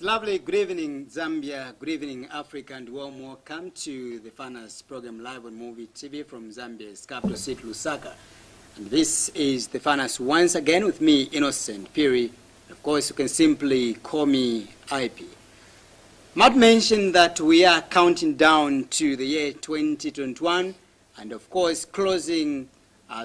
lovely. Good evening, Zambia. Good evening, Africa, and warm welcome to the finest program live on Muvi TV from Zambia's capital city, Lusaka. And this is the finest once again with me, Innocent Piri. Of course, you can simply call me IP. Matt mentioned that we are counting down to the year 2021, and of course, closing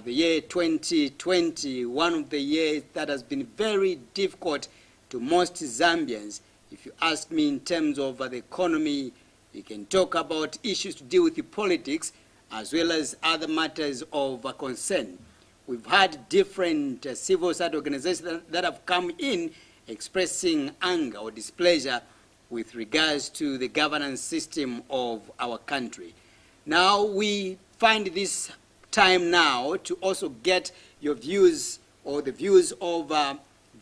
the year 2020, one of the years that has been very difficult to most Zambians. If you ask me in terms of the economy, we can talk about issues to deal with the politics as well as other matters of concern. We've had different civil society organizations that have come in expressing anger or displeasure with regards to the governance system of our country. Now we find this time now to also get your views or the views of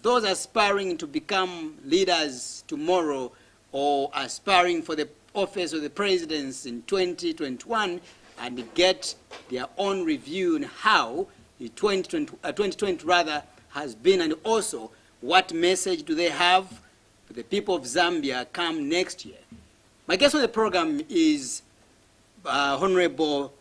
those aspiring to become leaders tomorrow or aspiring for the office of the presidency in 2021 and get their own review on how the 2020 rather has been, and also what message do they have for the people of Zambia come next year. My guest on the program is Honorable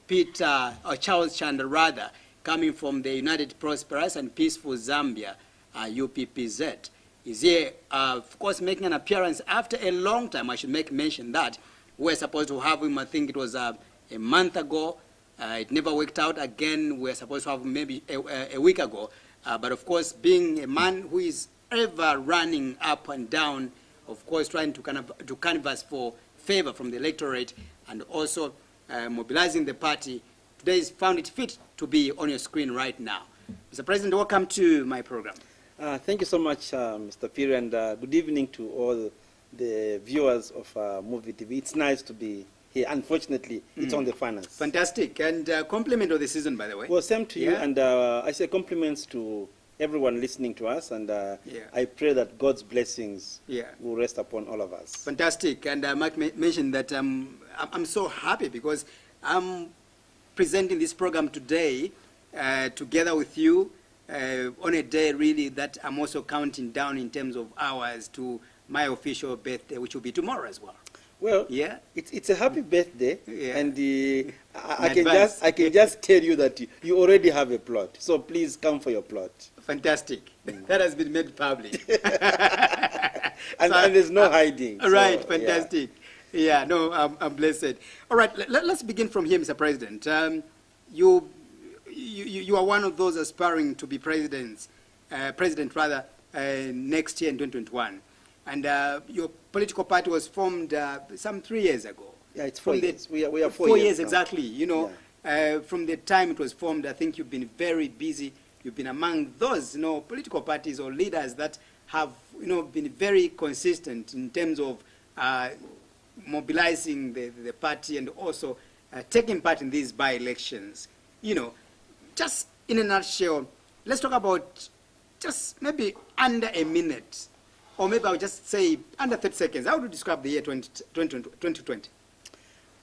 Charles Chanda rather, coming from the United Prosperous and Peaceful Zambia, UPPZ. Is here, of course, making an appearance after a long time. I should make mention that we were supposed to have him, I think it was a month ago. It never worked out again. We were supposed to have him maybe a week ago. But of course, being a man who is ever running up and down, of course, trying to canvass for favor from the electorate and also mobilizing the party, today has found it fit to be on your screen right now. Mr. President, welcome to my program. Thank you so much, Mr. Piri, and good evening to all the viewers of Muvi TV. It's nice to be here. Unfortunately, it's on the finance. Fantastic. And compliment of the season, by the way. Well, same to you, and I say compliments to everyone listening to us, and I pray that God's blessings will rest upon all of us. Fantastic. And Mark mentioned that I'm so happy because I'm presenting this program today together with you on a day really that I'm also counting down in terms of hours to my official birthday, which will be tomorrow as well. Well, it's a happy birthday, and I can just tell you that you already have a plot. So please come for your plot. Fantastic. That has been made public. and there's no hiding. Right, so, fantastic. Yeah, no, I'm blessed. All right, let's begin from here, Mr. President. You are one of those aspiring to be president next year in 2021. And your political party was formed some 3 years ago. Yeah, it's 4 years. We are 4 years exactly. You know, from the time it was formed, I think you've been very busy. You've been among those, political parties or leaders that have, been very consistent in terms of mobilizing the party and also taking part in these by-elections. Just in a nutshell, let's talk about just maybe under a minute, or maybe I'll just say under 30 seconds. How would you describe the year 2020?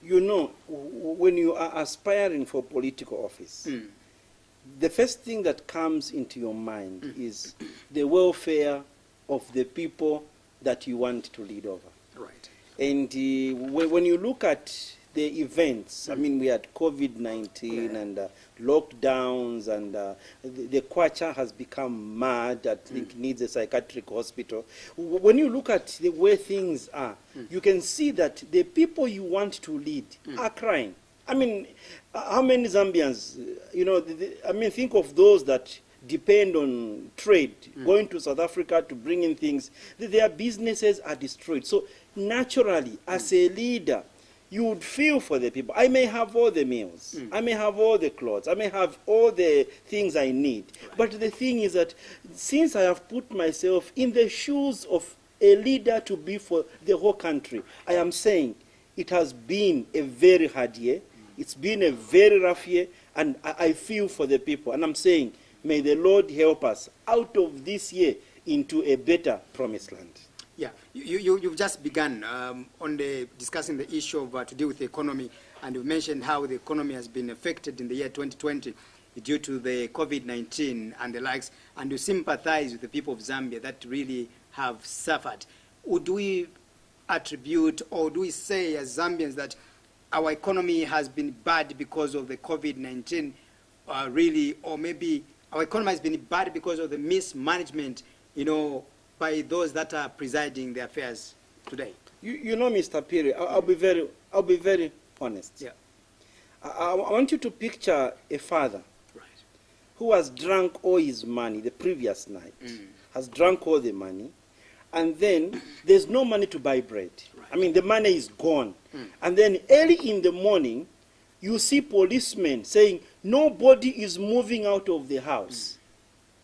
When you are aspiring for political office, the first thing that comes into your mind is the welfare of the people that you want to lead over. Right. And when you look at the events, I mean, we had COVID-19 and lockdowns, and the Kwacha has become mad. I think needs a psychiatric hospital. When you look at the way things are, you can see that the people you want to lead are crying. I mean, how many Zambians, think of those that depend on trade, going to South Africa to bring in things. Their businesses are destroyed. So naturally, as a leader, you would feel for the people. I may have all the meals. I may have all the clothes. I may have all the things I need. Right. But the thing is that since I have put myself in the shoes of a leader to be for the whole country, I am saying it has been a very hard year. It's been a very rough year, and I feel for the people. And I'm saying, may the Lord help us out of this year into a better promised land. Yeah, you've just begun on discussing the issue of to deal with the economy, and you mentioned how the economy has been affected in the year 2020 due to the COVID-19 and the likes, and you sympathize with the people of Zambia that really have suffered. would we attribute, or do we say as Zambians that our economy has been bad because of the COVID-19, really, or maybe our economy has been bad because of the mismanagement, by those that are presiding the affairs today? You know, Mr. Piri, I'll be very honest. Yeah. I want you to picture a father who has drunk all his money the previous night, has drunk all the money, and then there's no money to buy bread. Right. I mean, the money is gone. And then early in the morning, you see policemen saying, nobody is moving out of the house.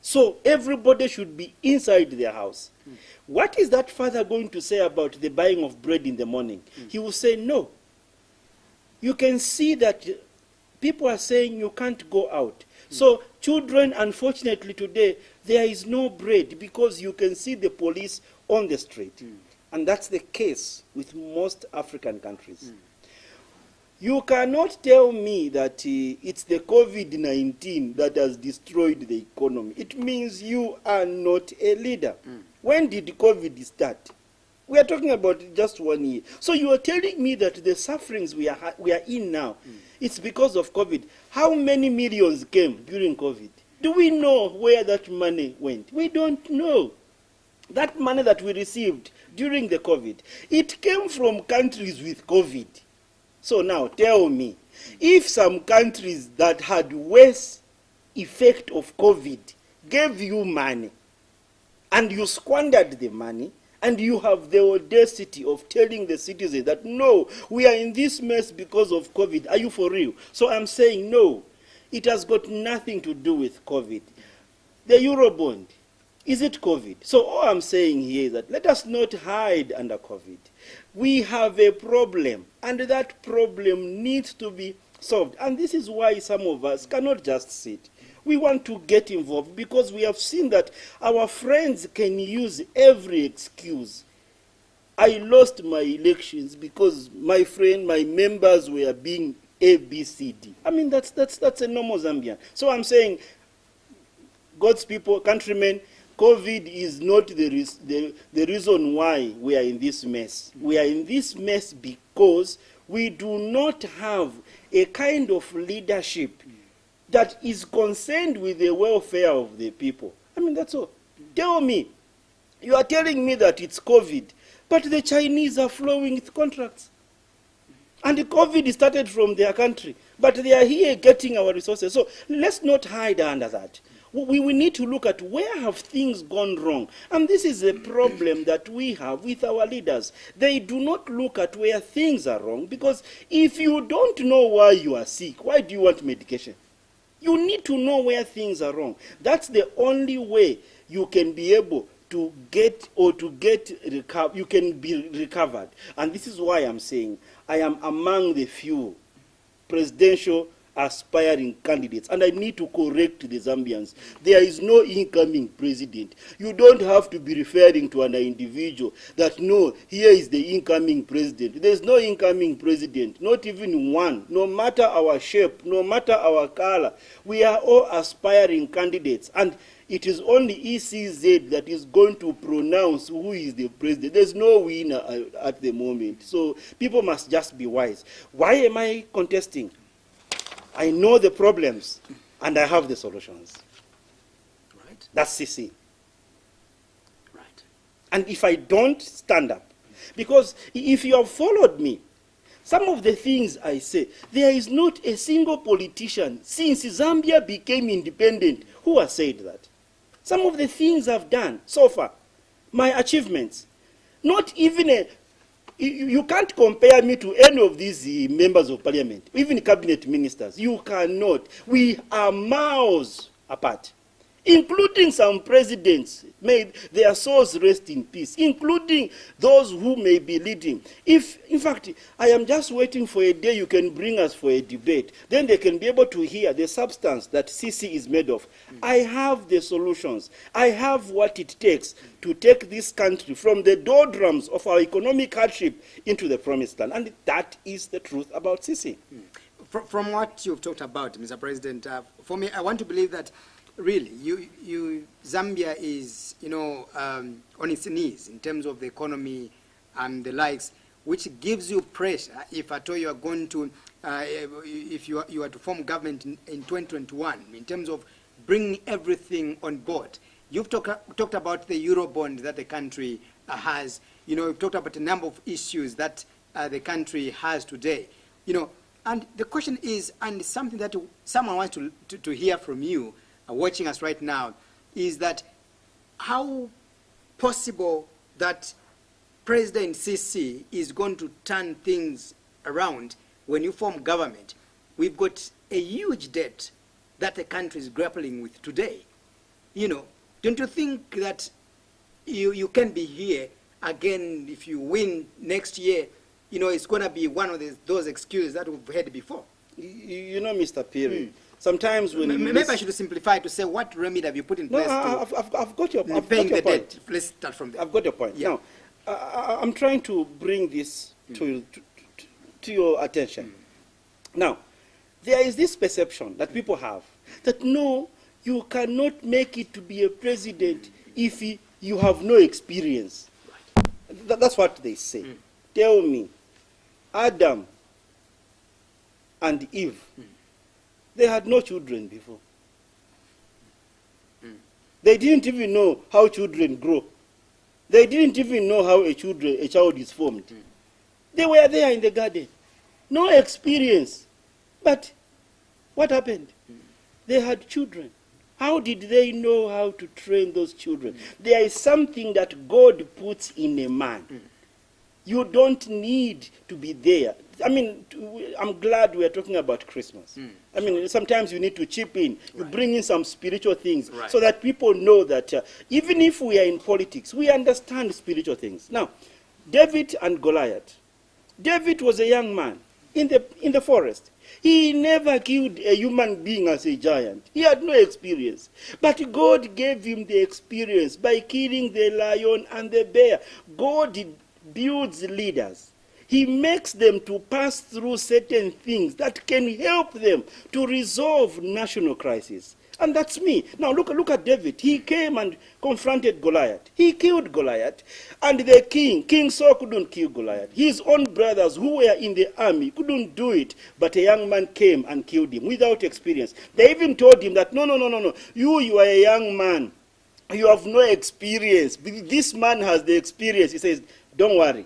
So everybody should be inside their house. What is that father going to say about the buying of bread in the morning? He will say, no. You can see that people are saying you can't go out. So children, unfortunately today, there is no bread because you can see the police on the street. And that's the case with most African countries. You cannot tell me that it's the COVID-19 that has destroyed the economy. It means you are not a leader. When did COVID start? We are talking about just 1 year. So you are telling me that the sufferings we are in now, it's because of COVID. How many millions came during COVID? Do we know where that money went? We don't know. That money that we received during the COVID, it came from countries with COVID. So now tell me, if some countries that had worse effect of COVID gave you money, and you squandered the money, and you have the audacity of telling the citizens that, no, we are in this mess because of COVID. Are you for real? So I'm saying, no, it has got nothing to do with COVID. The Eurobond, is it COVID? So all I'm saying here is that let us not hide under COVID. We have a problem, and that problem needs to be solved. And this is why some of us cannot just sit. We want to get involved because we have seen that our friends can use every excuse. I lost my elections because my members were being A, B, C, D. I mean, that's a normal Zambian. So I'm saying, God's people, countrymen, COVID is not the reason why we are in this mess. We are in this mess because we do not have a kind of leadership that is concerned with the welfare of the people. I mean, that's all. Tell me, you are telling me that it's COVID, but the Chinese are flowing with contracts. And the COVID started from their country, but they are here getting our resources. So let's not hide under that. We need to look at where have things gone wrong. And this is a problem that we have with our leaders. They do not look at where things are wrong, because if you don't know why you are sick, why do you want medication? You need to know where things are wrong. That's the only way you can be able to you can be recovered. And this is why I'm saying I am among the few presidential aspiring candidates, and I need to correct the Zambians. There is no incoming president. You don't have to be referring to an individual that, no, here is the incoming president. There's no incoming president, not even one, no matter our shape, no matter our color. We are all aspiring candidates, and it is only ECZ that is going to pronounce who is the president. There's no winner at the moment. So people must just be wise. Why am I contesting? I know the problems, and I have the solutions. Right. That's CC. Right. And if I don't stand up, because if you have followed me, some of the things I say, there is not a single politician since Zambia became independent who has said that. Some of the things I've done so far, my achievements, not even you can't compare me to any of these members of parliament, even cabinet ministers. You cannot. We are miles apart, including some presidents. May their souls rest in peace, including those who may be leading. In fact, I am just waiting for a day you can bring us for a debate. Then they can be able to hear the substance that CC is made of. I have the solutions. I have what it takes to take this country from the doldrums of our economic hardship into the promised land. And that is the truth about CC. From what you've talked about, Mr. President, for me, I want to believe that really, Zambia is, on its knees in terms of the economy and the likes, which gives you pressure if at all you are going to, if you are to form government in 2021, in terms of bringing everything on board. You've talked about the Eurobond that the country has. You've talked about a number of issues that the country has today. And the question is, and something that someone wants to hear from you, watching us right now, is that how possible that President Sisi is going to turn things around when you form government. We've got a huge debt that the country is grappling with today. Don't you think that you can be here again if you win next year? It's going to be one of those excuses that we've heard before. Mr. Piri, sometimes when maybe I should simplify to say, what remedy have you put in place I've got your paying the debt? Let's start from there. I've got your point. Yeah. Now, I'm trying to bring this to your attention. Now, there is this perception that people have that no, you cannot make it to be a president if you have no experience. Right. That's what they say. Tell me, Adam and Eve, they had no children before. They didn't even know how children grow. They didn't even know how a child is formed. They were there in the garden. No experience. But what happened? They had children. How did they know how to train those children? There is something that God puts in a man. You don't need to be there. I mean, I'm glad we are talking about Christmas. I mean, sometimes you need to chip in. You bring in some spiritual things so that people know that even if we are in politics, we understand spiritual things. Now, David and Goliath. David was a young man in the forest. He never killed a human being as a giant. He had no experience. But God gave him the experience by killing the lion and the bear. God builds leaders. He makes them to pass through certain things that can help them to resolve national crises. And that's me. Now look at David. He came and confronted Goliath. He killed Goliath. And the King Saul couldn't kill Goliath. His own brothers who were in the army couldn't do it. But a young man came and killed him without experience. They even told him that, no. You are a young man. You have no experience. This man has the experience. He says, don't worry.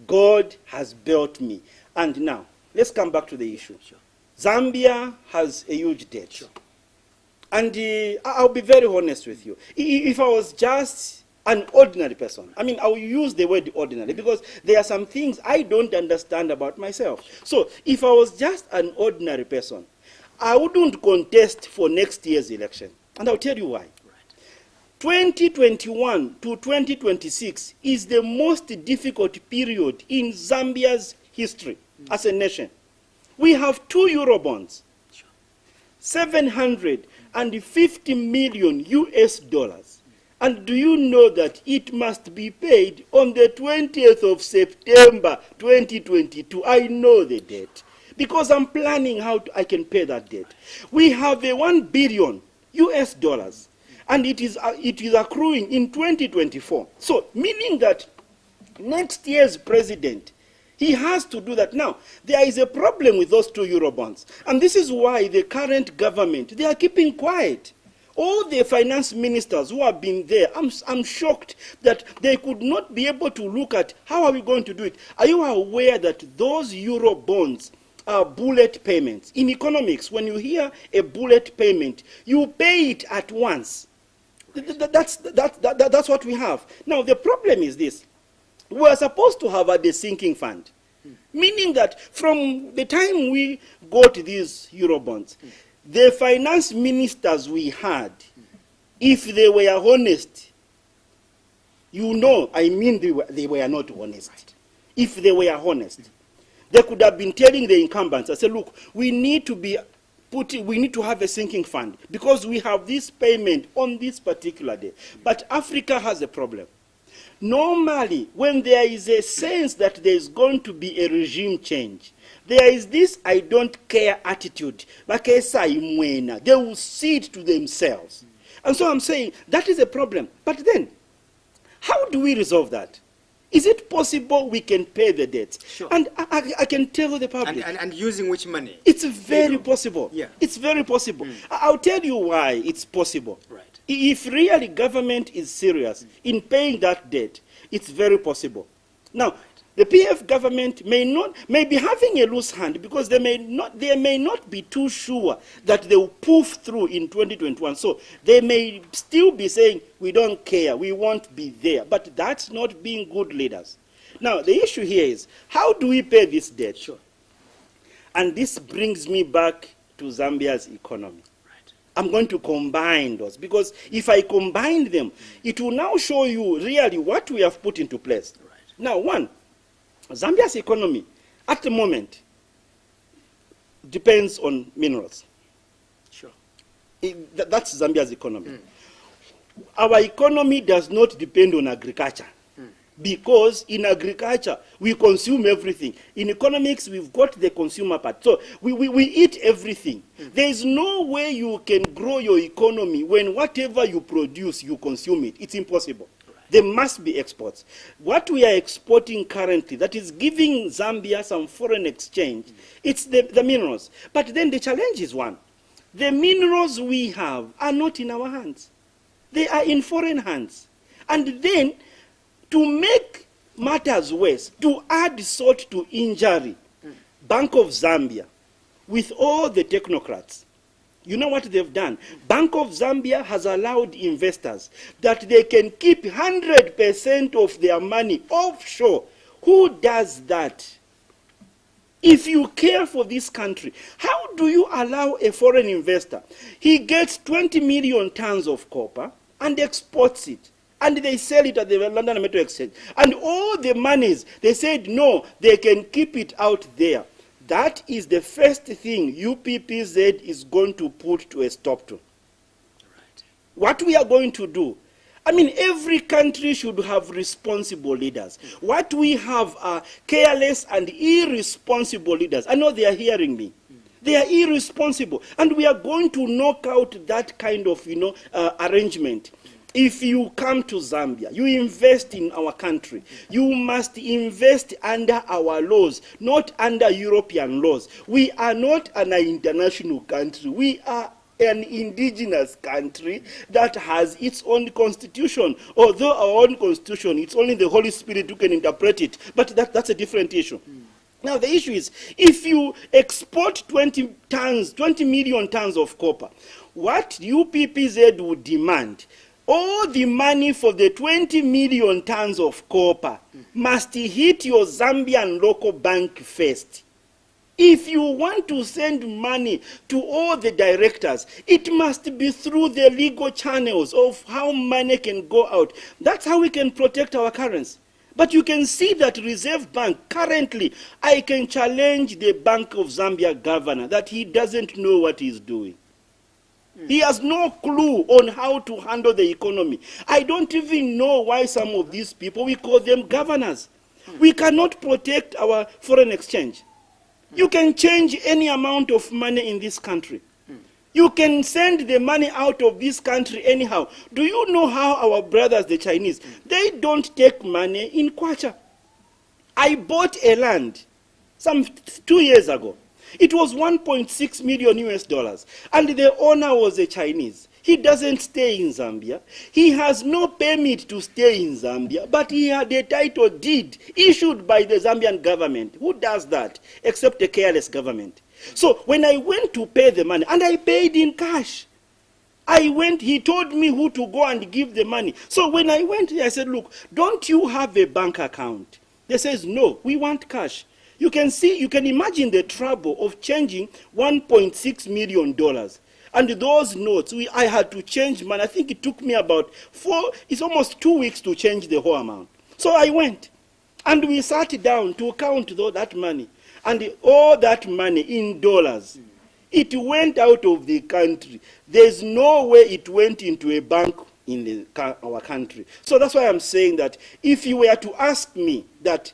God has built me. And now, let's come back to the issue. Sure. Zambia has a huge debt. Sure. And I'll be very honest with you. If I was just an ordinary person, I mean, I will use the word ordinary because there are some things I don't understand about myself. So if I was just an ordinary person, I wouldn't contest for next year's election. And I'll tell you why. 2021 to 2026 is the most difficult period in Zambia's history as a nation. We have 2 Eurobonds, 750 million US dollars. And do you know that it must be paid on the 20th of September 2022? I know the date because I'm planning how I can pay that debt. We have a 1 billion US dollars. And it is accruing in 2024. So, meaning that next year's president, he has to do that. Now, there is a problem with those 2 Eurobonds. And this is why the current government, they are keeping quiet. All the finance ministers who have been there, I'm shocked that they could not be able to look at how are we going to do it. Are you aware that those Eurobonds are bullet payments? In economics, when you hear a bullet payment, you pay it at once. That's what we have. Now, the problem is this. We are supposed to have a sinking fund, meaning that from the time we got these Eurobonds, the finance ministers we had, if they were honest, they were not honest. If they were honest, they could have been telling the incumbents, I said, look, we need to have a sinking fund because we have this payment on this particular day. But Africa has a problem. Normally, when there is a sense that there is going to be a regime change, there is this I don't care attitude. They will see it to themselves. And so I'm saying that is a problem. But then, how do we resolve that? Is it possible we can pay the debts? Sure. And I can tell the public. And using which money? It's very possible. Yeah. It's very possible. I'll tell you why it's possible. Right. If really government is serious in paying that debt, it's very possible. Now, the PF government may be having a loose hand because they may not be too sure that they will poof through in 2021. So they may still be saying, we don't care, we won't be there. But that's not being good leaders. Now, the issue here is, how do we pay this debt? Sure. And this brings me back to Zambia's economy. Right. I'm going to combine those, because if I combine them, it will now show you really what we have put into place. Right. Now, one, Zambia's economy at the moment depends on minerals. Sure. That's Zambia's economy. Our economy does not depend on agriculture. Because in agriculture, we consume everything. In economics, we've got the consumer part. So we eat everything. There is no way you can grow your economy when whatever you produce, you consume it. It's impossible. There must be exports. What we are exporting currently, that is giving Zambia some foreign exchange, it's the minerals. But then the challenge is one. The minerals we have are not in our hands. They are in foreign hands. And then, to make matters worse, to add salt to injury, Bank of Zambia, with all the technocrats, you know what they've done? Bank of Zambia has allowed investors that they can keep 100% of their money offshore. Who does that? If you care for this country, how do you allow a foreign investor? He gets 20 million tons of copper and exports it. And they sell it at the London Metal Exchange. And all the monies, they said no, they can keep it out there. That is the first thing UPPZ is going to put to a stop to. Right. What we are going to do, I mean, every country should have responsible leaders. What we have are careless and irresponsible leaders. I know they are hearing me. They are irresponsible. And we are going to knock out that kind of, arrangement. If you come to Zambia, you invest in our country, you must invest under our laws, not under European laws. We are not an international country. We are an indigenous country that has its own constitution. Although our own constitution, it's only the Holy Spirit who can interpret it. But that's a different issue. Now, the issue is, if you export 20 million tons of copper, what UPPZ would demand, all the money for the 20 million tons of copper must hit your Zambian local bank first. If you want to send money to all the directors, it must be through the legal channels of how money can go out. That's how we can protect our currency. But you can see that Reserve Bank, currently, I can challenge the Bank of Zambia governor that he doesn't know what he's doing. He has no clue on how to handle the economy. I don't even know why some of these people, we call them governors. We cannot protect our foreign exchange. You can change any amount of money in this country. You can send the money out of this country anyhow. Do you know how our brothers, the Chinese, they don't take money in kwacha? I bought a land some 2 years ago. It was 1.6 million US dollars, and the owner was a Chinese. He doesn't stay in Zambia. He has no permit to stay in Zambia, but he had a title deed issued by the Zambian government. Who does that except a careless government? So when I went to pay the money, and I paid in cash, he told me who to go and give the money. So when I went there, I said, look, don't you have a bank account? They says, no, we want cash. You can imagine the trouble of changing $1.6 million. And those notes, I had to change money. I think it took me about it's almost 2 weeks to change the whole amount. So I went, and we sat down to count that money. And all that money in dollars, it went out of the country. There's no way it went into a bank in our country. So that's why I'm saying that if you were to ask me that,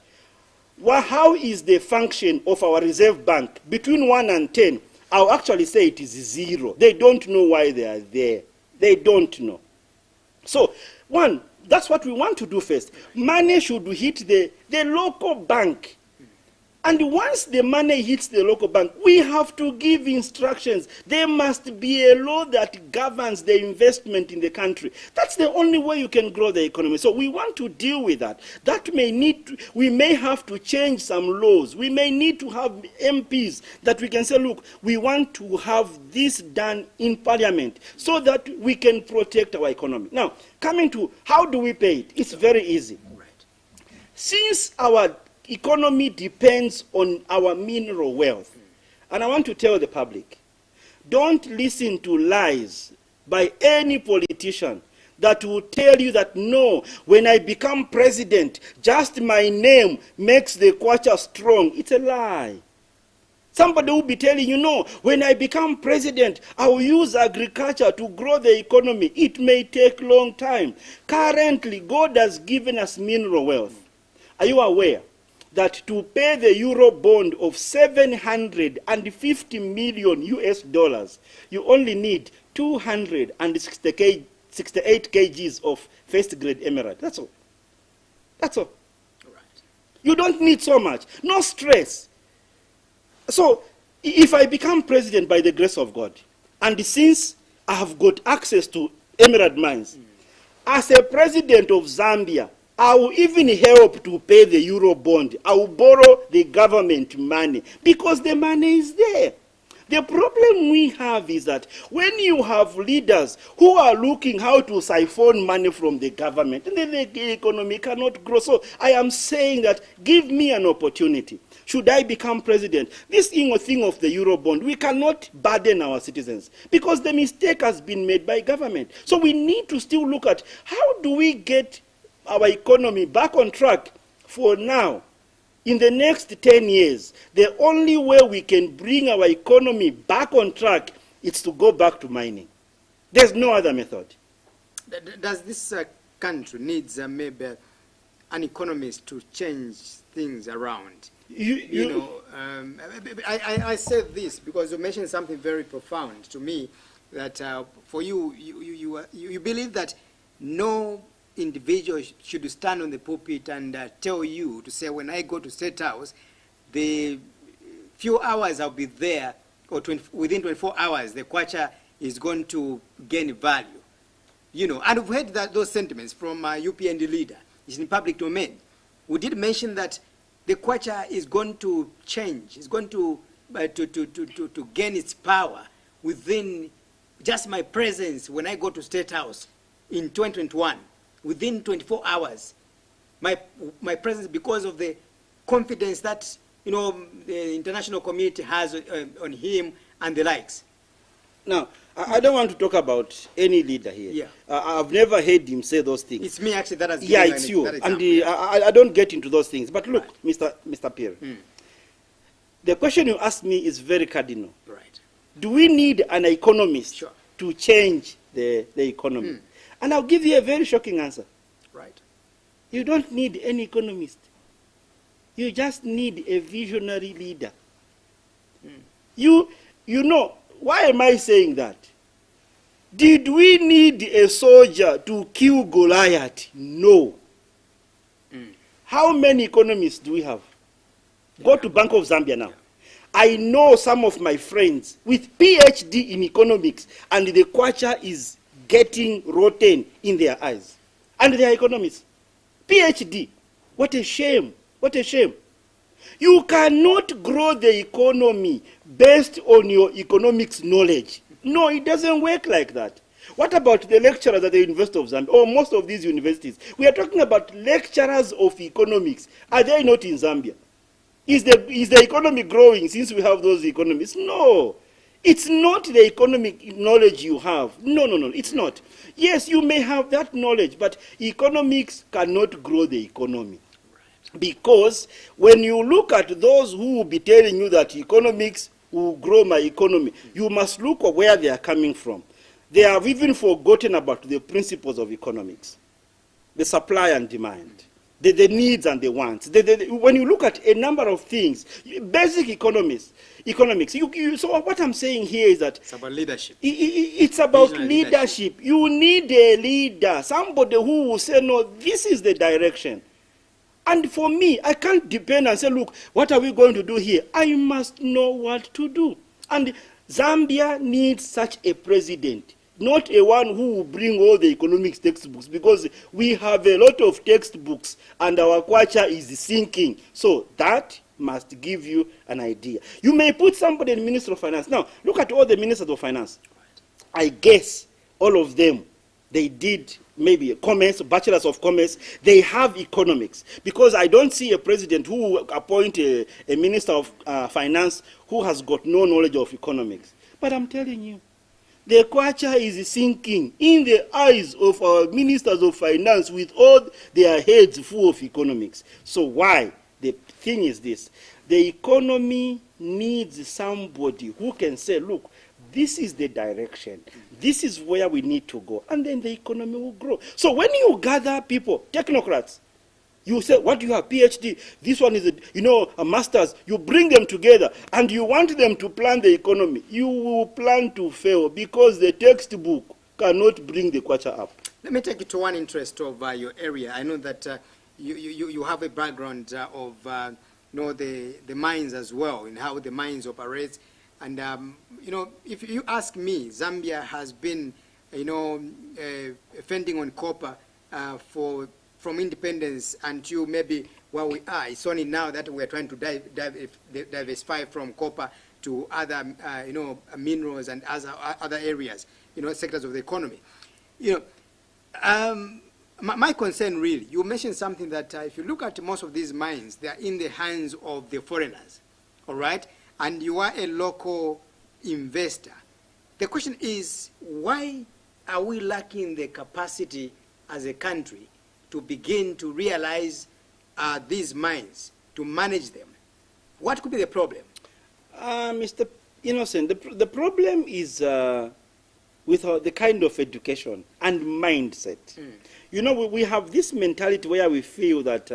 how is the function of our Reserve Bank between 1 and 10, I'll actually say it is 0. They don't know why they are there. They don't know. So, one, that's what we want to do first. Money should hit the local bank. And once the money hits the local bank, we have to give instructions. There must be a law that governs the investment in the country. That's the only way you can grow the economy. So we want to deal with that. We may have to change some laws. We may need to have MPs that we can say, look, we want to have this done in Parliament so that we can protect our economy. Now, coming to how do we pay it? It's very easy. Right. Since our economy depends on our mineral wealth. And I want to tell the public, don't listen to lies by any politician that will tell you that, no, when I become president, just my name makes the kwacha strong. It's a lie. Somebody will be telling you, no, when I become president, I will use agriculture to grow the economy. It may take a long time. Currently, God has given us mineral wealth. Are you aware that to pay the euro bond of 750 million US dollars, you only need 268 kgs of first grade emerald? That's all. That's all. Right. You don't need so much. No stress. So, if I become president by the grace of God, and since I have got access to emerald mines, as a president of Zambia, I will even help to pay the euro bond. I will borrow the government money because the money is there. The problem we have is that when you have leaders who are looking how to siphon money from the government, then the economy cannot grow. So I am saying that give me an opportunity. Should I become president, this thing of the euro bond, we cannot burden our citizens because the mistake has been made by government. So we need to still look at how do we get our economy back on track. For now, in the next 10 years, the only way we can bring our economy back on track is to go back to mining. There's no other method. Does this country needs maybe an economist to change things around? I said this because you mentioned something very profound to me, that for you believe that no individual should stand on the pulpit and tell you to say, when I go to State House, the few hours I'll be there, or within 24 hours, the kwacha is going to gain value. And we've heard those sentiments from UPND leader. It's in public domain. We did mention that the kwacha is going to change. It's going to gain its power within just my presence when I go to State House in 2021. Within 24 hours, my presence, because of the confidence that the international community has on him and the likes. Now, I don't want to talk about any leader here. Yeah. I've never heard him say those things. It's me actually that has given. Yeah, it's you. And I don't get into those things. But look, right. Mr. Pierre, the question you asked me is very cardinal. Right. Do we need an economist Sure. to change the economy? And I'll give you a very shocking answer. Right. You don't need any economist. You just need a visionary leader. You know, why am I saying that? Did we need a soldier to kill Goliath? No. How many economists do we have? Go to Bank of Zambia now. I know some of my friends with PhD in economics, and the kwacha is getting rotten in their eyes. And they are economists. PhD. What a shame. What a shame. You cannot grow the economy based on your economics knowledge. No, it doesn't work like that. What about the lecturers at the University of Zambia, or most of these universities? We are talking about lecturers of economics. Are they not in Zambia? Is the economy growing since we have those economists? No. It's not the economic knowledge you have. No, it's not. Yes, you may have that knowledge, but economics cannot grow the economy. Because when you look at those who will be telling you that economics will grow my economy, you must look at where they are coming from. They have even forgotten about the principles of economics, the supply and demand, the needs and the wants. When you look at a number of things, basic economics, so what I'm saying here is that It's about leadership. It's about Visionary leadership. You need a leader, somebody who will say, no, this is the direction. And for me, I can't depend and say, look, what are we going to do here? I must know what to do. And Zambia needs such a president, not a one who will bring all the economics textbooks, because we have a lot of textbooks and our kwacha is sinking. So that must give you an idea. You may put somebody in Minister of Finance. Now, look at all the ministers of finance. I guess all of them, they did maybe commerce, bachelors of commerce. They have economics, because I don't see a president who will appoint a minister of finance who has got no knowledge of economics. But I'm telling you, the kwacha is sinking in the eyes of our ministers of finance with all their heads full of economics. So why? The thing is this: the economy needs somebody who can say, look, this is the direction, this is where we need to go, and then the economy will grow. So when you gather people, technocrats, you say, what do you have? PhD, this one is a master's, you bring them together and you want them to plan the economy, you will plan to fail, because the textbook cannot bring the kwacha up. Let me take you to one interest of your area. I know that you have a background of the mines as well, and how the mines operate. And if you ask me, Zambia has been fending on copper from independence until maybe where we are. It's only now that we are trying to diversify from copper to other minerals and other areas, sectors of the economy. My concern really, you mentioned something that if you look at most of these mines, they are in the hands of the foreigners, all right? And you are a local investor. The question is, why are we lacking the capacity as a country to begin to realize these mines, to manage them? What could be the problem? Mr. Innocent, the problem is with the kind of education and mindset. We have this mentality where we feel that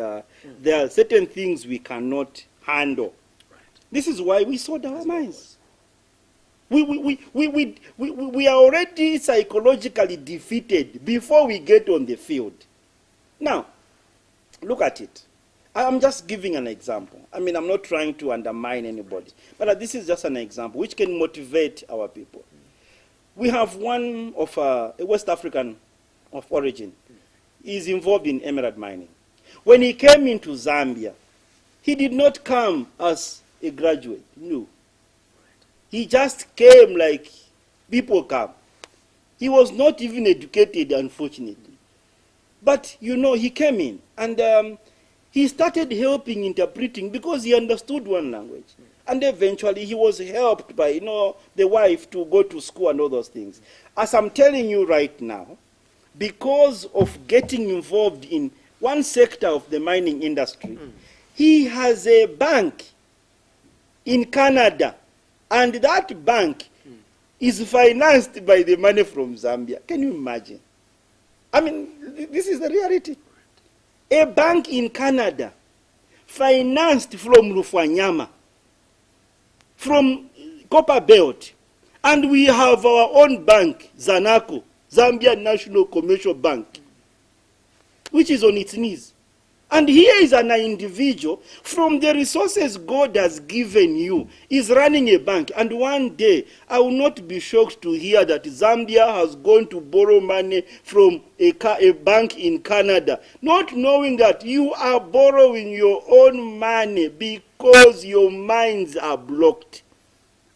there are certain things we cannot handle. Right. This is why we sold our mines. We are already psychologically defeated before we get on the field. Now, look at it. I'm just giving an example. I'm not trying to undermine anybody, but this is just an example which can motivate our people. We have one of a West African of origin. He's involved in emerald mining. When he came into Zambia, he did not come as a graduate. No. He just came like people come. He was not even educated, unfortunately. But, he came in and he started helping interpreting because he understood one language. And eventually he was helped by, the wife to go to school and all those things. As I'm telling you right now, because of getting involved in one sector of the mining industry, he has a bank in Canada, and that bank is financed by the money from Zambia. Can you imagine? This is the reality. A bank in Canada, financed from Rufanyama, from Copper Belt, and we have our own bank, Zanaco, Zambia National Commercial Bank, which is on its knees. And here is an individual from the resources God has given you, is running a bank. And one day, I will not be shocked to hear that Zambia has gone to borrow money from a bank in Canada, not knowing that you are borrowing your own money because your minds are blocked.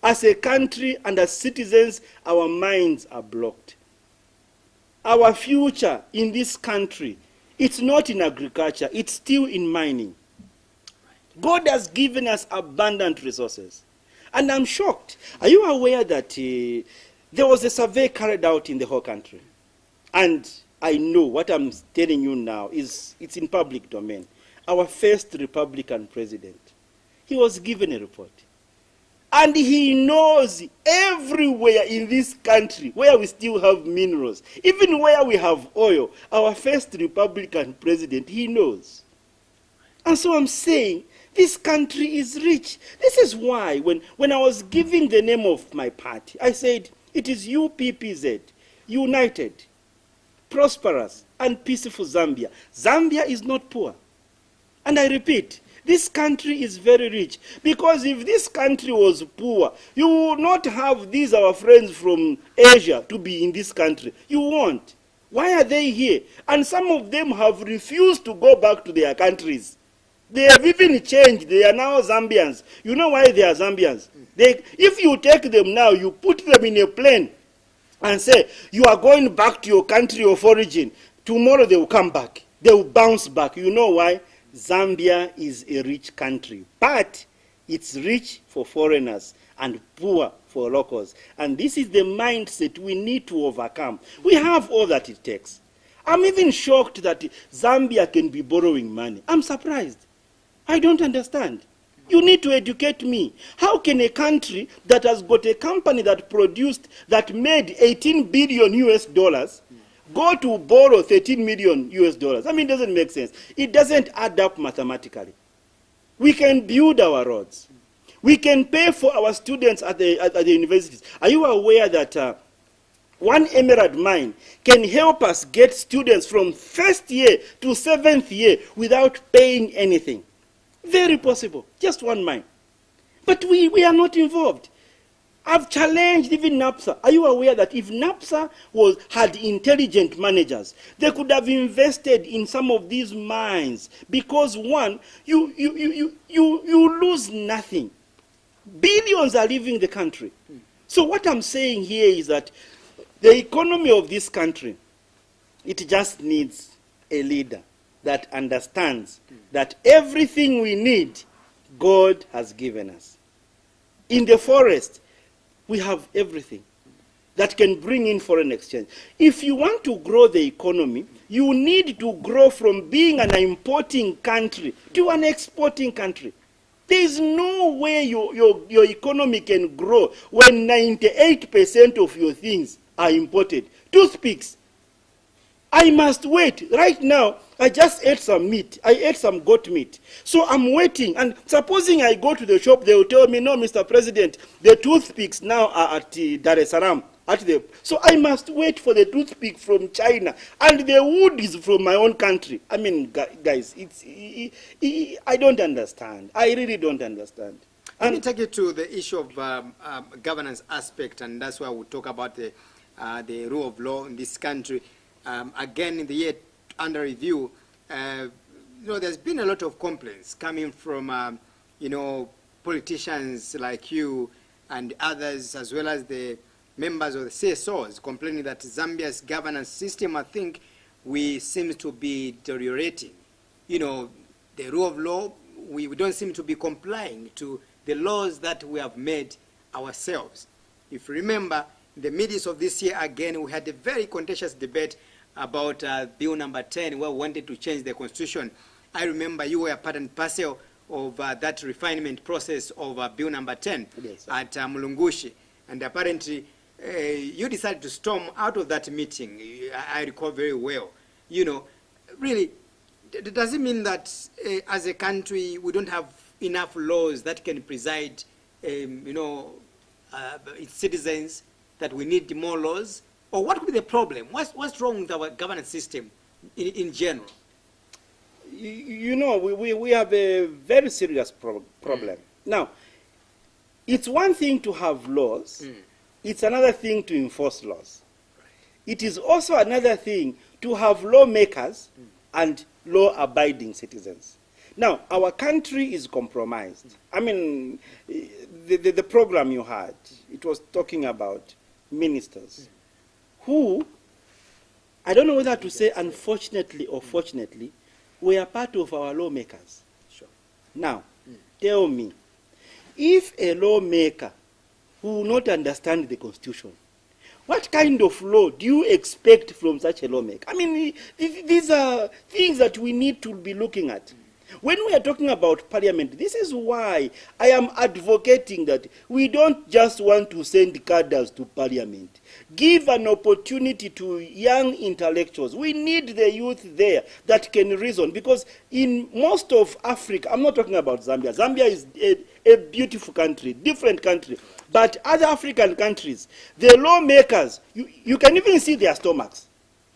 As a country and as citizens, our minds are blocked. Our future in this country, it's not in agriculture, it's still in mining. God has given us abundant resources. And I'm shocked. Are you aware that there was a survey carried out in the whole country? And I know what I'm telling you now it's in public domain. Our first Republican president, he was given a report. And he knows everywhere in this country where we still have minerals, even where we have oil, our first Republican president, he knows. And so I'm saying, this country is rich. This is why when I was giving the name of my party, I said, it is UPPZ, United, Prosperous, and Peaceful Zambia. Zambia is not poor. And I repeat, this country is very rich. Because if this country was poor, you would not have these our friends from Asia to be in this country. You won't. Why are they here? And some of them have refused to go back to their countries. They have even changed. They are now Zambians. You know why they are Zambians? If you take them now, you put them in a plane and say, you are going back to your country of origin. Tomorrow they will come back. They will bounce back. You know why? Zambia is a rich country, but it's rich for foreigners and poor for locals. And this is the mindset we need to overcome. We have all that it takes. I'm even shocked that Zambia can be borrowing money. I'm surprised. I don't understand. You need to educate me. How can a country that has got a company that made 18 billion US dollars go to borrow 13 million US dollars? I mean, it doesn't make sense. It doesn't add up mathematically. We can build our roads. We can pay for our students at the universities. Are you aware that one emerald mine can help us get students from first year to 7th year without paying anything? Very possible. Just one mine. But we are not involved. I've challenged even NAPSA. Are you aware that if NAPSA had intelligent managers, they could have invested in some of these mines? Because one, you lose nothing. Billions are leaving the country. So what I'm saying here is that the economy of this country, it just needs a leader that understands that everything we need, God has given us. In the forest, we have everything that can bring in foreign exchange. If you want to grow the economy, you need to grow from being an importing country to an exporting country. There is no way your economy can grow when 98% of your things are imported. Toothpicks. I must wait. Right now, I just ate some meat. I ate some goat meat. So I'm waiting. And supposing I go to the shop, they will tell me, no, Mr. President, the toothpicks now are at Dar es Salaam. So I must wait for the toothpick from China. And the wood is from my own country. I mean, guys, I don't understand. I really don't understand. Let me take you to the issue of governance aspect, and that's why we'll talk about the rule of law in this country. Again, in the year under review, there's been a lot of complaints coming from, politicians like you and others, as well as the members of the CSOs, complaining that Zambia's governance system, I think, we seem to be deteriorating. The rule of law, we don't seem to be complying to the laws that we have made ourselves. If you remember, in the midst of this year, again, we had a very contentious debate about Bill number 10, where we wanted to change the constitution. I remember you were part and parcel of that refinement process of Bill number 10 at Mulungushi. And apparently, you decided to storm out of that meeting. I recall very well. Really, does it mean that as a country, we don't have enough laws that can preside, its citizens, that we need more laws? Or what could be the problem? What's wrong with our governance system in general? We have a very serious problem. Now, it's one thing to have laws. It's another thing to enforce laws. It is also another thing to have lawmakers and law-abiding citizens. Now, our country is compromised. I mean, the program you had, it was talking about ministers who, I don't know whether to say unfortunately or fortunately, were part of our lawmakers. Sure. Now, tell me, if a lawmaker who will not understand the Constitution, what kind of law do you expect from such a lawmaker? I mean, these are things that we need to be looking at. When we are talking about parliament, this is why I am advocating that we don't just want to send cadres to parliament. Give an opportunity to young intellectuals. We need the youth there that can reason, because in most of Africa, I'm not talking about Zambia. Zambia is a beautiful country, different country. But other African countries, the lawmakers, you can even see their stomachs.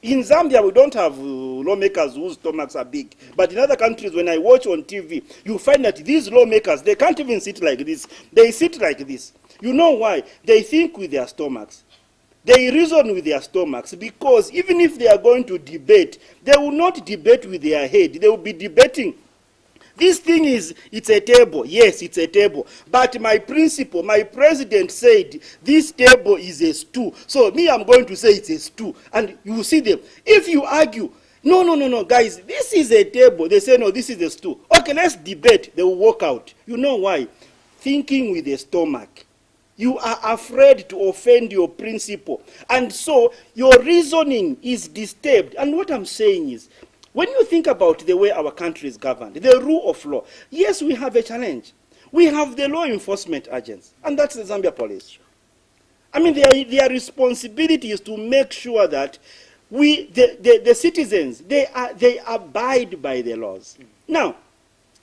In Zambia, we don't have lawmakers whose stomachs are big. But in other countries, when I watch on TV, you find that these lawmakers, they can't even sit like this. They sit like this. You know why? They think with their stomachs. They reason with their stomachs, because even if they are going to debate, they will not debate with their head. They will be debating. This thing is, it's a table. Yes, it's a table. But my principal, my president said, this table is a stool. So me, I'm going to say it's a stool. And you will see them. If you argue, no, guys, this is a table. They say, no, this is a stool. Okay, let's debate. They will walk out. You know why? Thinking with a stomach. You are afraid to offend your principal. And so your reasoning is disturbed. And what I'm saying is, when you think about the way our country is governed, the rule of law, yes, we have a challenge. We have the law enforcement agents, and that's the Zambia police. I mean, their responsibility is to make sure that the citizens, they abide by the laws. Now,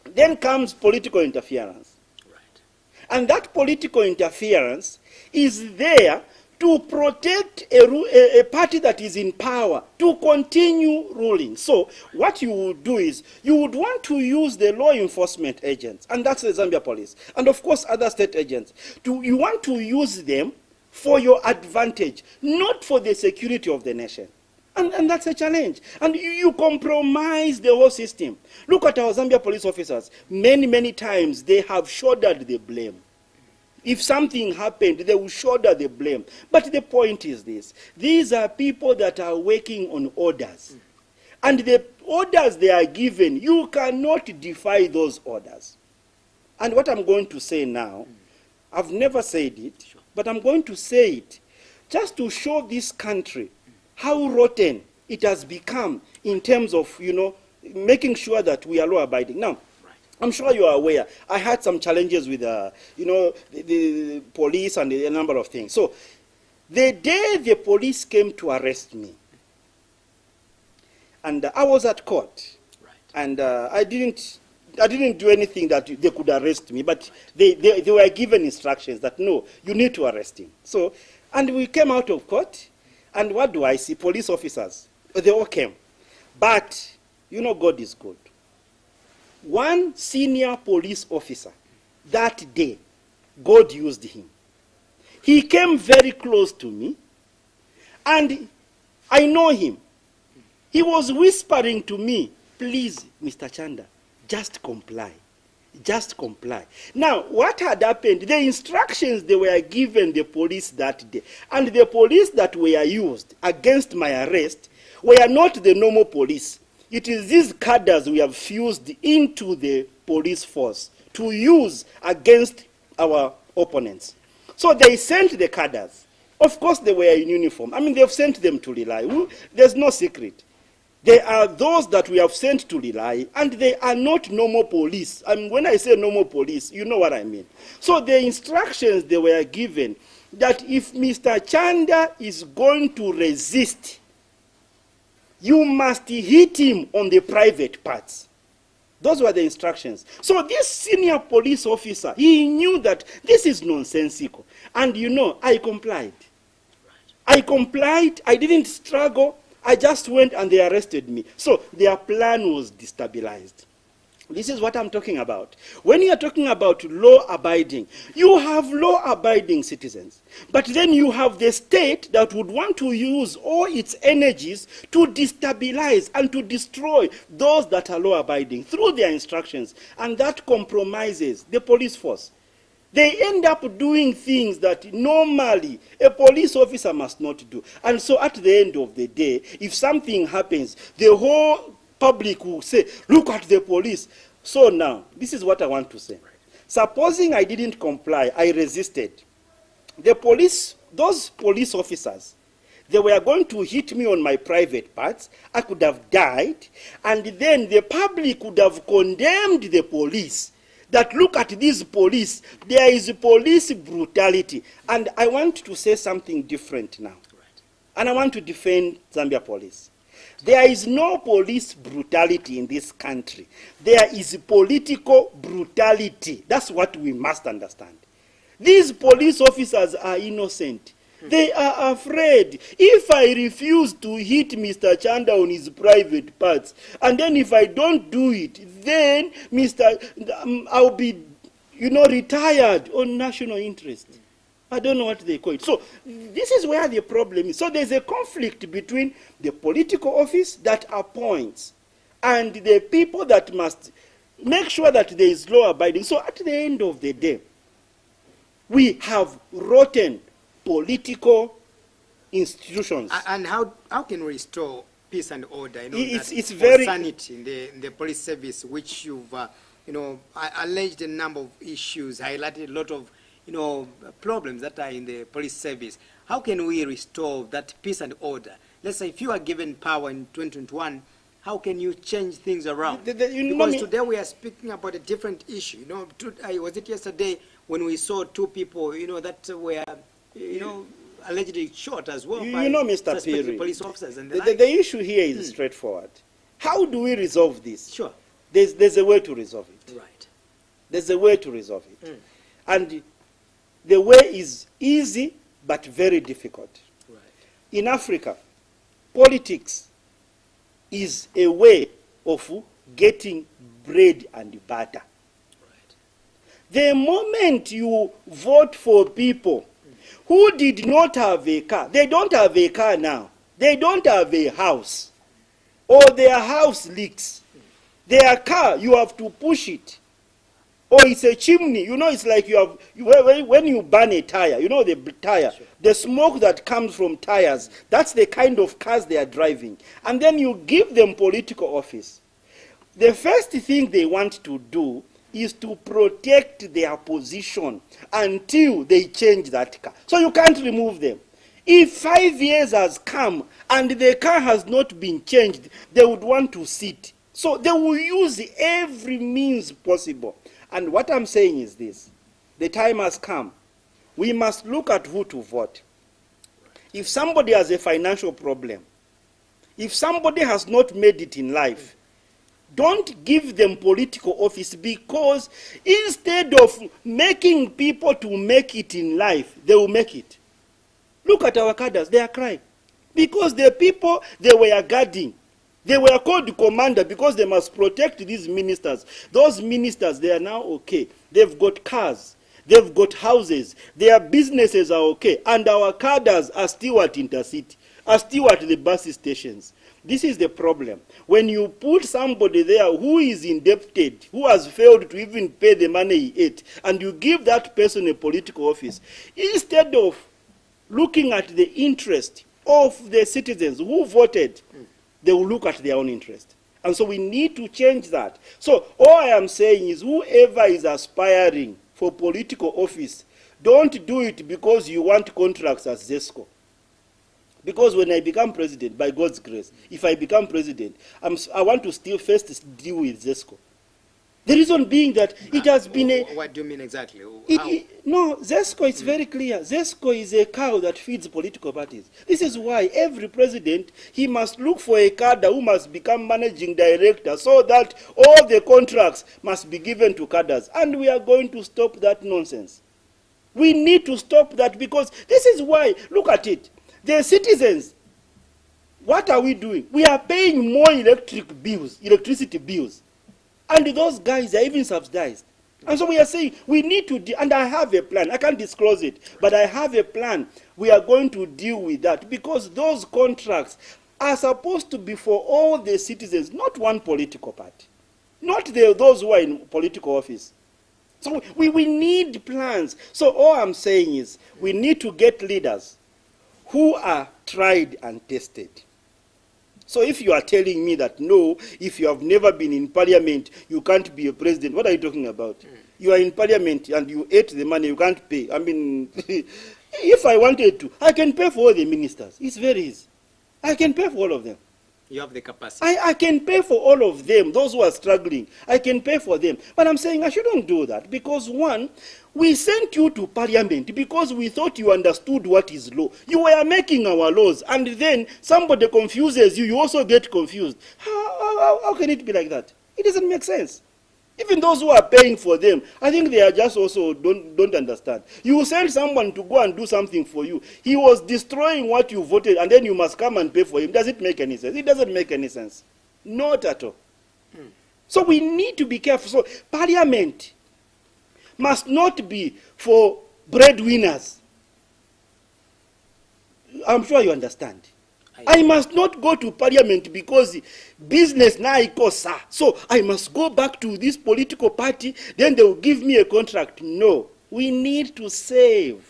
then comes political interference. Right. And that political interference is there to protect a party that is in power to continue ruling. So what you would do is, you would want to use the law enforcement agents, and that's the Zambia police, and of course other state agents. You want to use them for your advantage, not for the security of the nation. And that's a challenge. And you compromise the whole system. Look at our Zambia police officers. Many times they have shouldered the blame. If something happened, they will shoulder the blame. But the point is this. These are people that are working on orders. And the orders they are given, you cannot defy those orders. And what I'm going to say now, I've never said it, but I'm going to say it just to show this country how rotten it has become in terms of, making sure that we are law-abiding. Now, I'm sure you are aware, I had some challenges with, the police and a number of things. So, the day the police came to arrest me, and I was at court, Right. and I didn't do anything that they could arrest me, but they were given instructions that, no, you need to arrest him. So, and we came out of court, and what do I see? Police officers, they all came. But, God is good. One senior police officer, that day, God used him. He came very close to me, and I know him. He was whispering to me, please, Mr. Chanda, just comply. Just comply. Now, what had happened, the instructions they were given the police that day, and the police that were used against my arrest were not the normal police. It is these cadres we have fused into the police force to use against our opponents. So they sent the cadres. Of course, they were in uniform. I mean, they've sent them to Lilai. There's no secret. They are those that we have sent to Lilai, and they are not normal police. I mean, when I say normal police, you know what I mean. So the instructions they were given, that if Mr. Chanda is going to resist, you must hit him on the private parts. Those were the instructions. So this senior police officer, he knew that this is nonsensical. And I complied. I complied. I didn't struggle. I just went and they arrested me. So their plan was destabilized. This is what I'm talking about. When you are talking about law-abiding, you have law-abiding citizens. But then you have the state that would want to use all its energies to destabilize and to destroy those that are law-abiding through their instructions. And that compromises the police force. They end up doing things that normally a police officer must not do. And so at the end of the day, if something happens, the whole public will say, look at the police. So now, this is what I want to say. Supposing I didn't comply, I resisted. The police, those police officers, They were going to hit me on my private parts. I could have died. And then the public would have condemned the police. That look at this police. There is police brutality. And I want to say something different now. Right. And I want to defend Zambia police. There is no police brutality in this country. There is political brutality. That's what we must understand. These police officers are innocent. They are afraid. If I refuse to hit Mr. Chanda on his private parts, and then if I don't do it, then I'll be, retired on national interest. I don't know what they call it. So this is where the problem is. So there's a conflict between the political office that appoints and the people that must make sure that there is law abiding. So at the end of the day, we have rotten political institutions. And how can we restore peace and order? It's very sanity in the police service, which you've alleged a number of issues, highlighted a lot of problems that are in the police service. How can we restore that peace and order? Let's say if you are given power in 2021, how can you change things around? Because today we are speaking about a different issue. Was it yesterday when we saw two people, that were, allegedly shot as well by Mr. Perry, police officers and the issue here is straightforward. How do we resolve this? Sure. There's a way to resolve it. Right. There's a way to resolve it. And the way is easy but very difficult. Right. In Africa, politics is a way of getting bread and butter. Right. The moment you vote for people who did not have a car, they don't have a car now, they don't have a house, or their house leaks, their car, you have to push it. Or it's a chimney. It's like when you burn a tire, the tire, sure. The smoke that comes from tires, that's the kind of cars they are driving. And then you give them political office. The first thing they want to do is to protect their position until they change that car. So you can't remove them. If 5 years has come and the car has not been changed, they would want to sit. So they will use every means possible. And what I'm saying is this. The time has come. We must look at who to vote. If somebody has a financial problem, if somebody has not made it in life, don't give them political office, because instead of making people to make it in life, they will make it. Look at our cadres. They are crying. Because the people they were guarding, they were called commander because they must protect these ministers. Those ministers, they are now okay. They've got cars. They've got houses. Their businesses are okay. And our cadres are still at Intercity, are still at the bus stations. This is the problem. When you put somebody there who is indebted, who has failed to even pay the money he ate, and you give that person a political office, instead of looking at the interest of the citizens who voted, they will look at their own interest. And so we need to change that. So all I am saying is, whoever is aspiring for political office, don't do it because you want contracts as ZESCO. Because when I become president, by God's grace, if I become president, I want to still first deal with ZESCO. The reason being that it has been a... What do you mean exactly? No, ZESCO is very clear. ZESCO is a cow that feeds political parties. This is why every president, he must look for a cadre who must become managing director, so that all the contracts must be given to cadres. And we are going to stop that nonsense. We need to stop that, because this is why, look at it. The citizens, what are we doing? We are paying more electricity bills. And those guys are even subsidized. And so we are saying we need to, and I have a plan. I can't disclose it, but I have a plan. We are going to deal with that, because those contracts are supposed to be for all the citizens, not one political party, not those who are in political office. So we need plans. So all I'm saying is we need to get leaders who are tried and tested. So if you are telling me that, no, if you have never been in parliament, you can't be a president, what are you talking about? You are in parliament and you ate the money, you can't pay. I mean, If I wanted to, I can pay for all the ministers. It's very easy. I can pay for all of them. You have the capacity. I can pay for all of them, those who are struggling. I can pay for them. But I'm saying I shouldn't do that because, one, we sent you to parliament because we thought you understood what is law. You were making our laws, and then somebody confuses you, you also get confused. How can it be like that? It doesn't make sense. Even those who are paying for them, I think they are just also don't understand. You send someone to go and do something for you. He was destroying what you voted, and then you must come and pay for him. Does it make any sense? It doesn't make any sense. Not at all. So we need to be careful. So parliament must not be for breadwinners. I'm sure you understand. I must not go to parliament because business now equals sir. So I must go back to this political party, then they will give me a contract. No, we need to save.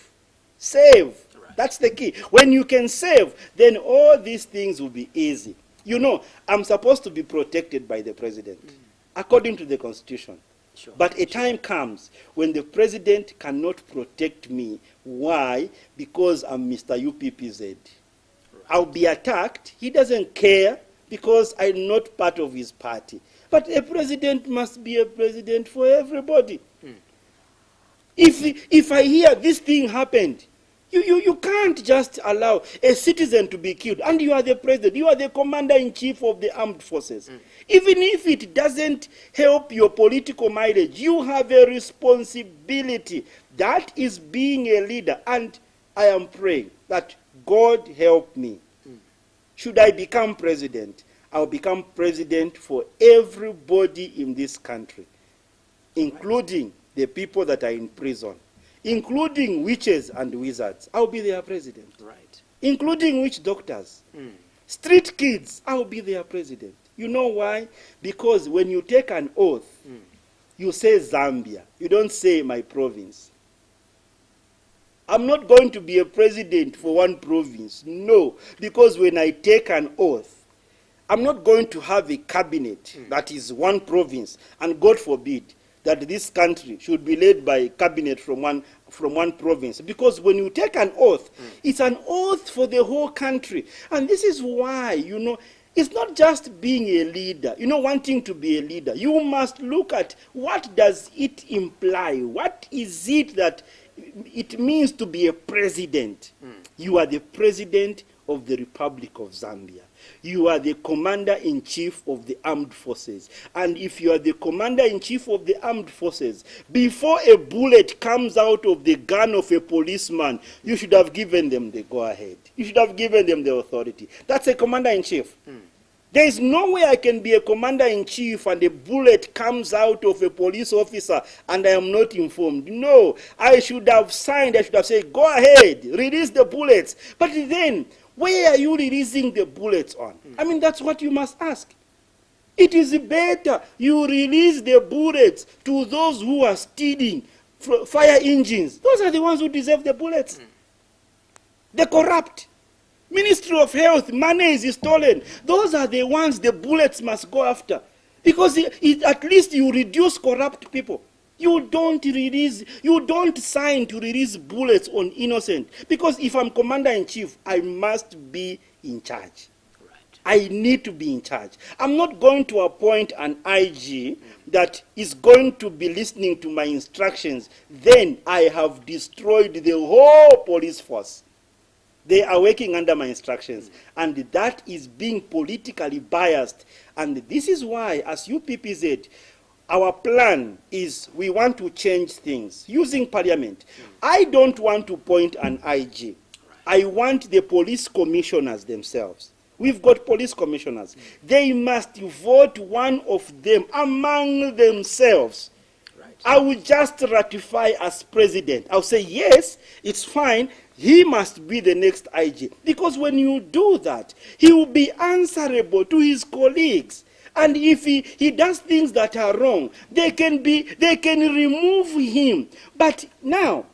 Save. Right. That's the key. When you can save, then all these things will be easy. You know, I'm supposed to be protected by the president, according to the constitution. Sure. But a time comes when the president cannot protect me. Why? Because I'm Mr. UPPZ. I'll be attacked. He doesn't care because I'm not part of his party. But a president must be a president for everybody. If I hear this thing happened, you can't just allow a citizen to be killed. And you are the president. You are the commander-in-chief of the armed forces. Even if it doesn't help your political mileage, you have a responsibility. That is being a leader. And I am praying that God help me. Should I become president, I'll become president for everybody in this country, including the people that are in prison, including witches and wizards. I'll be their president. Right. Including witch doctors. Street kids, I'll be their president. You know why? Because when you take an oath, you say Zambia. You don't say my province. I'm not going to be a president for one province. No, because when I take an oath, I'm not going to have a cabinet that is one province, and God forbid that this country should be led by a cabinet from one province. Because when you take an oath, it's an oath for the whole country. And this is why, you know, it's not just being a leader, you know, wanting to be a leader. You must look at what does it imply? What is it that it means to be a president? You are the president of the Republic of Zambia. You are the commander-in-chief of the armed forces. And if you are the commander-in-chief of the armed forces, before a bullet comes out of the gun of a policeman, you should have given them the go-ahead. You should have given them the authority. That's a commander-in-chief. There is no way I can be a commander-in-chief and a bullet comes out of a police officer and I am not informed. No, I should have signed, I should have said, go ahead, release the bullets. But then, where are you releasing the bullets on? I mean, that's what you must ask. It is better you release the bullets to those who are stealing fire engines. Those are the ones who deserve the bullets. The corrupt. Ministry of Health, money is stolen. Those are the ones the bullets must go after. Because at least you reduce corrupt people. You don't sign to release bullets on innocent. Because if I'm commander-in-chief, I must be in charge. Right. I need to be in charge. I'm not going to appoint an IG that is going to be listening to my instructions. Then I have destroyed the whole police force. They are working under my instructions. And that is being politically biased. And this is why, as UPPZ, our plan is we want to change things using parliament. I don't want to appoint an IG. I want the police commissioners themselves. We've got police commissioners. They must vote one of them among themselves. I will just ratify as president. I'll say, yes, it's fine. He must be the next IG. Because when you do that, he will be answerable to his colleagues. And if he does things that are wrong, they can remove him. But now,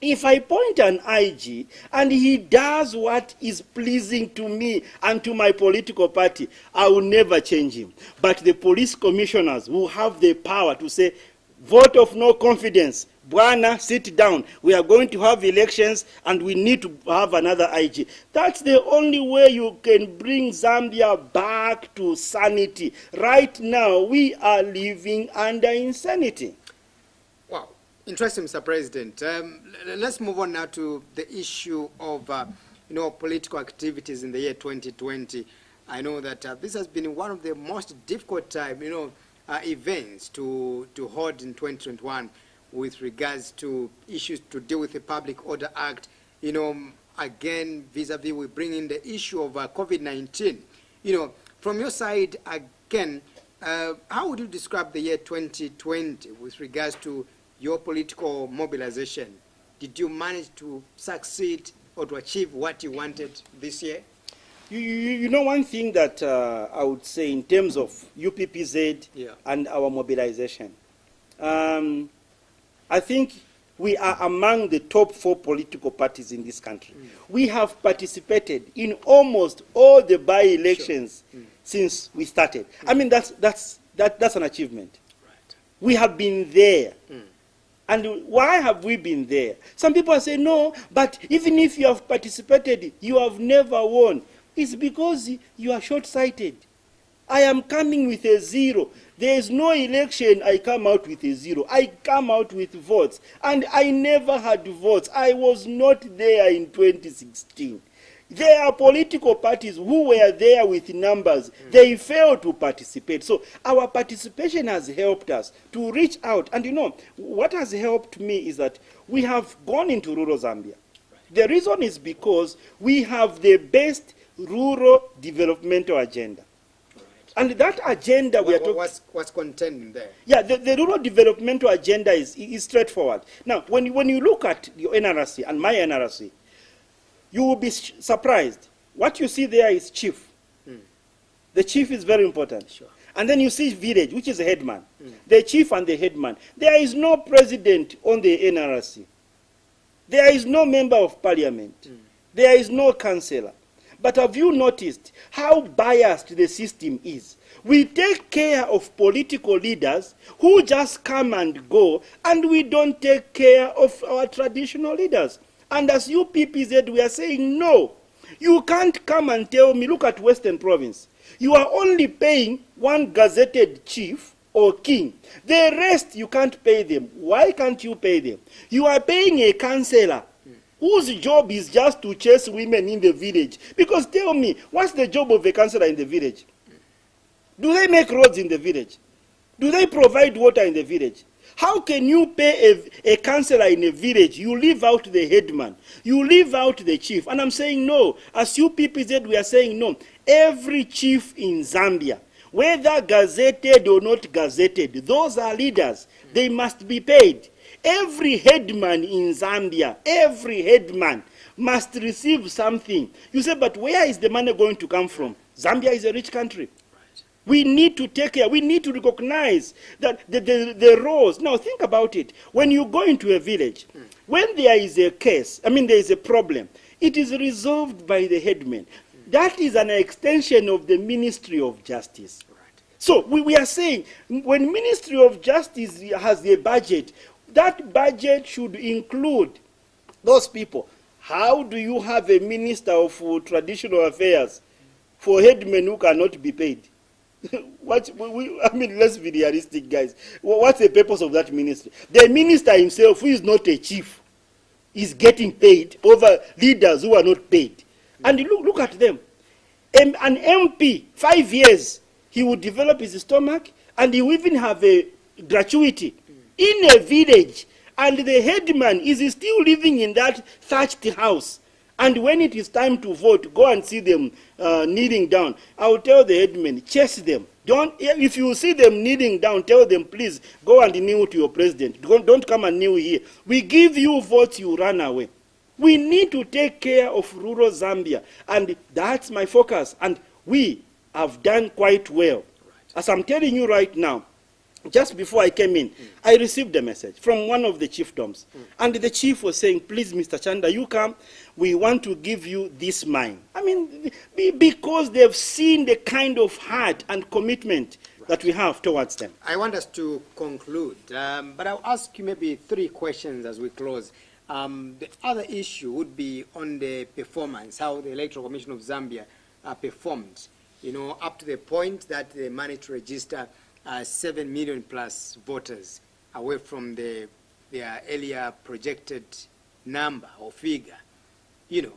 if I appoint an IG and he does what is pleasing to me and to my political party, I will never change him. But the police commissioners will have the power to say, vote of no confidence. Bwana, sit down. We are going to have elections and we need to have another IG. That's the only way you can bring Zambia back to sanity. Right now, we are living under insanity. Wow. Interesting, Mr. President. Let's move on now to the issue of political activities in the year 2020. I know that this has been one of the most difficult events to hold in 2021 with regards to issues to deal with the Public Order Act. Again, vis-a-vis, we bring in the issue of COVID-19. From your side, again, how would you describe the year 2020 with regards to your political mobilization? Did you manage to succeed or to achieve what you wanted this year? One thing that I would say in terms of UPPZ and our mobilization, I think we are among the top 4 political parties in this country. We have participated in almost all the by-elections since we started. I mean, that's an achievement. Right. We have been there. And why have we been there? Some people say, no, but even if you have participated, you have never won. It's because you are short-sighted. I am coming with a 0. There is no election I come out with a 0. I come out with votes. And I never had votes. I was not there in 2016. There are political parties who were there with numbers. They failed to participate. So our participation has helped us to reach out. And what has helped me is that we have gone into rural Zambia. The reason is because we have the best rural developmental agenda. And that agenda we are talking... What's contained in there? Yeah, the rural developmental agenda is straightforward. Now, when you look at your NRC and my NRC, you will be surprised. What you see there is chief. The chief is very important. Sure. And then you see village, which is the headman. The chief and the headman. There is no president on the NRC. There is no member of parliament. There is no councillor. But have you noticed how biased the system is? We take care of political leaders who just come and go, and we don't take care of our traditional leaders. And as UPPZ, we are saying, no, you can't come and tell me, look at Western Province. You are only paying one gazetted chief or king. The rest, you can't pay them. Why can't you pay them? You are paying a councillor whose job is just to chase women in the village. Because tell me, what's the job of a councillor in the village? Do they make roads in the village? Do they provide water in the village? How can you pay a councillor in a village? You leave out the headman. You leave out the chief. And I'm saying no. As UPPZ, we are saying no. Every chief in Zambia, whether gazetted or not gazetted, those are leaders. They must be paid. Every headman in Zambia, every headman must receive something. You say, but where is the money going to come from? Zambia is a rich country. Right. We need to take care. We need to recognize that the roles. Now, think about it. When you go into a village, when there is a case, there is a problem, it is resolved by the headman. That is an extension of the Ministry of Justice. Right. So we are saying, when Ministry of Justice has a budget, that budget should include those people. How do you have a minister of traditional affairs for headmen who cannot be paid? Let's be realistic, guys. What's the purpose of that ministry? The minister himself, who is not a chief, is getting paid over leaders who are not paid. And look at them. An MP, 5 years, he will develop his stomach, and he will even have a gratuity in a village, and the headman is still living in that thatched house. And when it is time to vote, go and see them kneeling down. I will tell the headman, chase them. If you see them kneeling down, tell them, please, go and kneel to your president. Don't come and kneel here. We give you votes, you run away. We need to take care of rural Zambia, and that's my focus. And we have done quite well. Right. As I'm telling you right now, just before I came in, I received a message from one of the chiefdoms. And the chief was saying, please, Mr. Chanda, you come. We want to give you this mine. Because they've seen the kind of heart and commitment that we have towards them. I want us to conclude, but I'll ask you maybe 3 questions as we close. The other issue would be on the performance, how the Electoral Commission of Zambia performed, you know, up to the point that they managed to register 7 million plus voters away from their earlier projected number or figure. You know,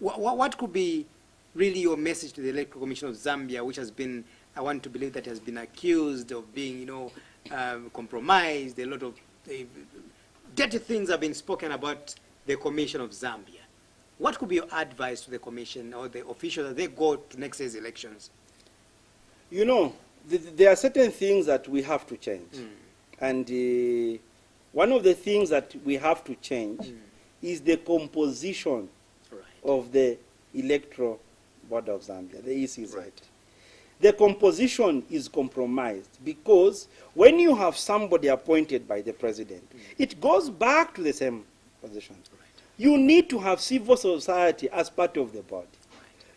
what could be really your message to the Electoral Commission of Zambia, which has been, I want to believe that has been accused of being, you know, compromised. A lot of dirty things have been spoken about the Commission of Zambia. What could be your advice to the Commission or the officials as they go to next year's elections? You know, there are certain things that we have to change. And one of the things that we have to change is the composition of the Electoral Board of Zambia, the ECZ. Right. The composition is compromised because when you have somebody appointed by the president, it goes back to the same position. Right. You need to have civil society as part of the board.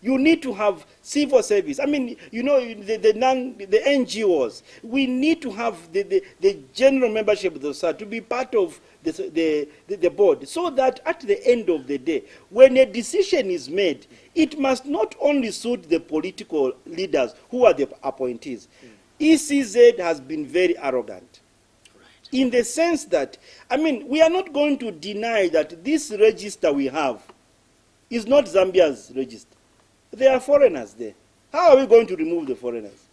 You need to have civil service. I mean, you know, the NGOs. We need to have the general membership of the society to be part of the board, so that at the end of the day, when a decision is made, it must not only suit the political leaders who are the appointees. ECZ has been very arrogant. In the sense that, I mean, we are not going to deny that this register we have is not Zambia's register. There are foreigners there. How are we going to remove the foreigners?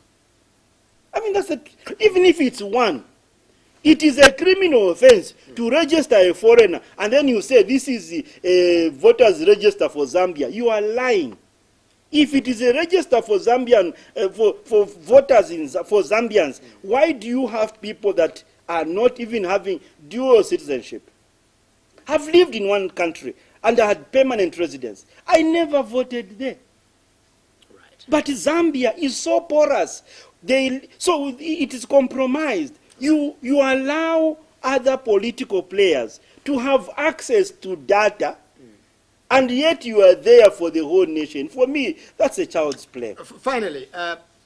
I mean, even if it's one, it is a criminal offense to register a foreigner, and then you say this is a voters register for Zambia. You are lying. If it is a register for Zambian, for voters for Zambians, why do you have people that are not even having dual citizenship? I've lived in one country and I had permanent residence. I never voted there. Right. But Zambia is so porous. So it is compromised. You allow other political players to have access to data, and yet you are there for the whole nation. For me, that's a child's play. Finally,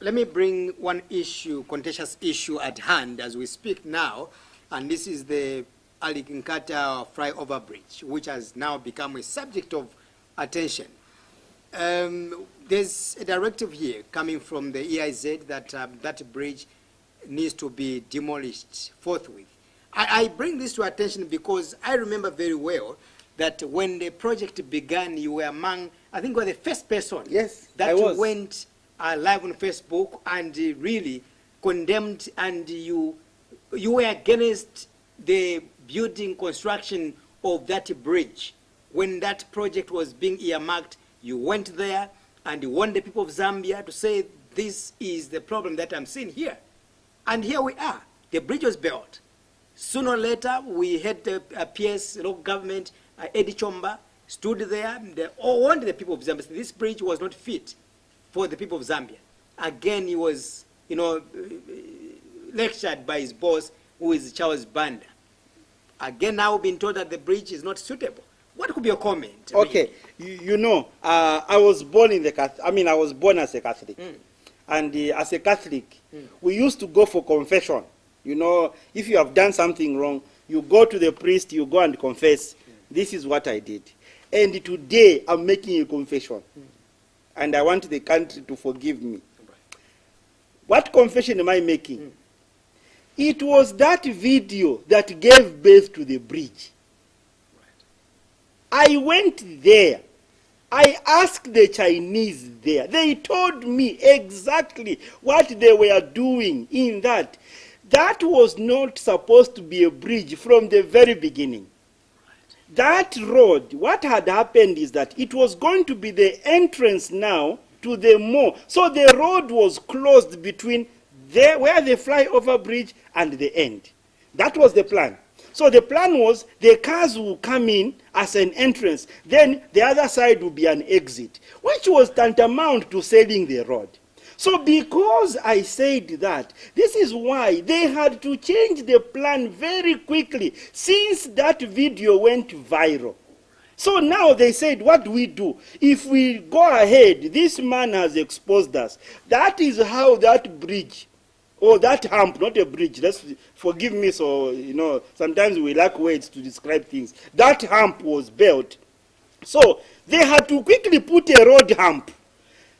let me bring one issue, contentious issue at hand as we speak now, and this is the Ali Kinkata flyover bridge, which has now become a subject of attention. There's a directive here coming from the EIZ that that bridge needs to be demolished forthwith. I bring this to attention because I remember very well that when the project began, you were among, I think you were the first person that went live on Facebook and really condemned, and you were against the building construction of that bridge. When that project was being earmarked, you went there and you warned the people of Zambia to say, this is the problem that I'm seeing here. And here we are. The bridge was built. Sooner or later, we had the PS, local government, Eddie Chomba, stood there. They all warned the people of Zambia. This bridge was not fit for the people of Zambia. Again, he was, you know, lectured by his boss, who is Charles Banda. Again, now being told that the bridge is not suitable. What could be your comment? Okay, you know, I was born in the I was born as a Catholic. And as a Catholic, we used to go for confession. You know, if you have done something wrong, you go to the priest, you go and confess. This is what I did. And today, I'm making a confession. And I want the country to forgive me. What confession am I making? It was that video that gave birth to the bridge. I went there. I asked the Chinese there. They told me exactly what they were doing in that. That was not supposed to be a bridge from the very beginning. That road, what had happened is that it was going to be the entrance now to the mall. So the road was closed between there, where the flyover bridge and the end. That was the plan. So the plan was the cars will come in as an entrance, then the other side will be an exit, which was tantamount to selling the road. So because I said that, this is why they had to change the plan very quickly since that video went viral. So now they said, what do we do? If we go ahead, this man has exposed us. That is how that bridge or that hump, not a bridge. Let's forgive me. So sometimes we lack words to describe things. That hump was built, so they had to quickly put a road hump,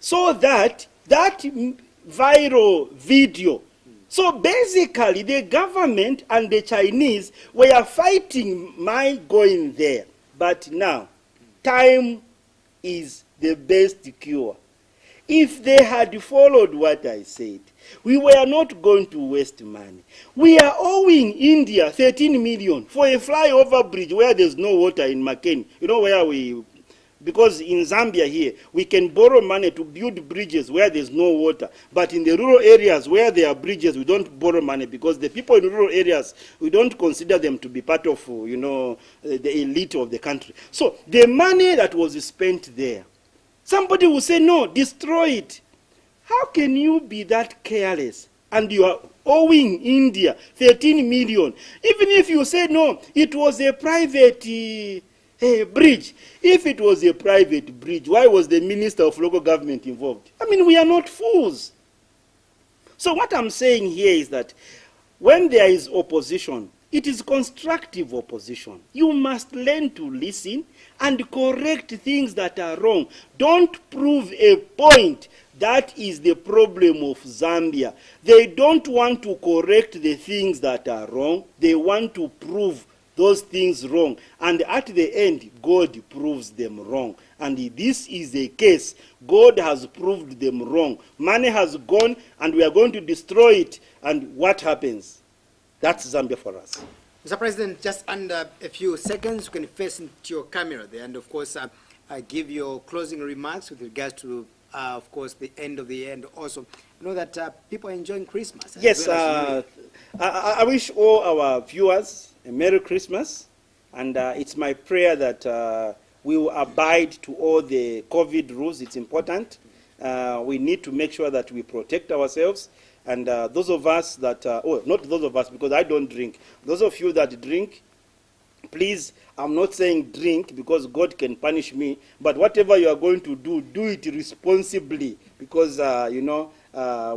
so that viral video. So basically, the government and the Chinese were fighting my going there. But now, time is the best cure. If they had followed what I said, we were not going to waste money. We are owing India 13 million for a flyover bridge where there's no water in Makeni. Because in Zambia here, we can borrow money to build bridges where there's no water. But in the rural areas where there are bridges, we don't borrow money because the people in rural areas, we don't consider them to be part of, the elite of the country. So the money that was spent there, somebody will say, no, destroy it. How can you be that careless? And you are owing India 13 million. Even if you say, no, it was a private bridge. If it was a private bridge, why was the Minister of Local Government involved? I mean, we are not fools. So what I'm saying here is that when there is opposition, it is constructive opposition. You must learn to listen and correct things that are wrong. Don't prove a point. That is the problem of Zambia. They don't want to correct the things that are wrong. They want to prove those things wrong. And at the end, God proves them wrong. And this is a case. God has proved them wrong. Money has gone, and we are going to destroy it. And what happens? That's Zambia for us. Mr. President, just under a few seconds, you can face into your camera there, and of course, give your closing remarks with regards to, of course, the end of the year, and also know that people are enjoying Christmas. Yes, I wish all our viewers a Merry Christmas, and it's my prayer that we will abide to all the COVID rules. It's important. We need to make sure that we protect ourselves. And those of us that, not those of us, because I don't drink. Those of you that drink, please, I'm not saying drink because God can punish me, but whatever you are going to do, do it responsibly because,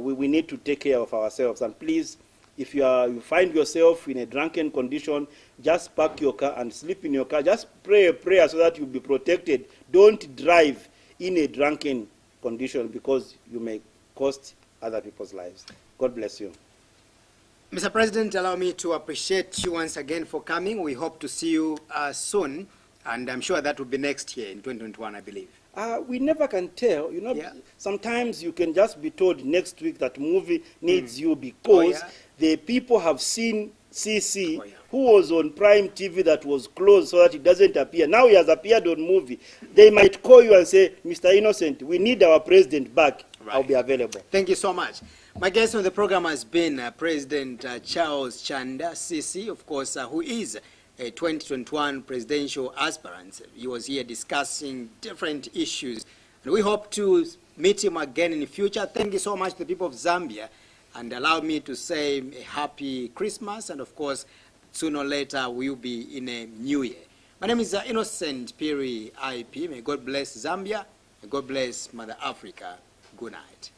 we need to take care of ourselves. And please, if you find yourself in a drunken condition, just park your car and sleep in your car. Just pray a prayer so that you'll be protected. Don't drive in a drunken condition because you may cost other people's lives. God bless you. Mr. President, allow me to appreciate you once again for coming. We hope to see you soon, and I'm sure that will be next year in 2021, I believe. We never can tell. Sometimes you can just be told next week that movie needs you because the people have seen CC, who was on Prime TV that was closed so that it doesn't appear. Now he has appeared on movie. They might call you and say, Mr. Innocent, we need our president back. I'll be available. Thank you so much. My guest on the program has been President Charles Chanda CC, of course, who is a 2021 presidential aspirant. He was here discussing different issues, and we hope to meet him again in the future. Thank you so much to the people of Zambia, and allow me to say a happy Christmas, and of course, sooner or later we'll be in a new year. My name is Innocent Piri IP. May God bless Zambia, may God bless Mother Africa. Good night.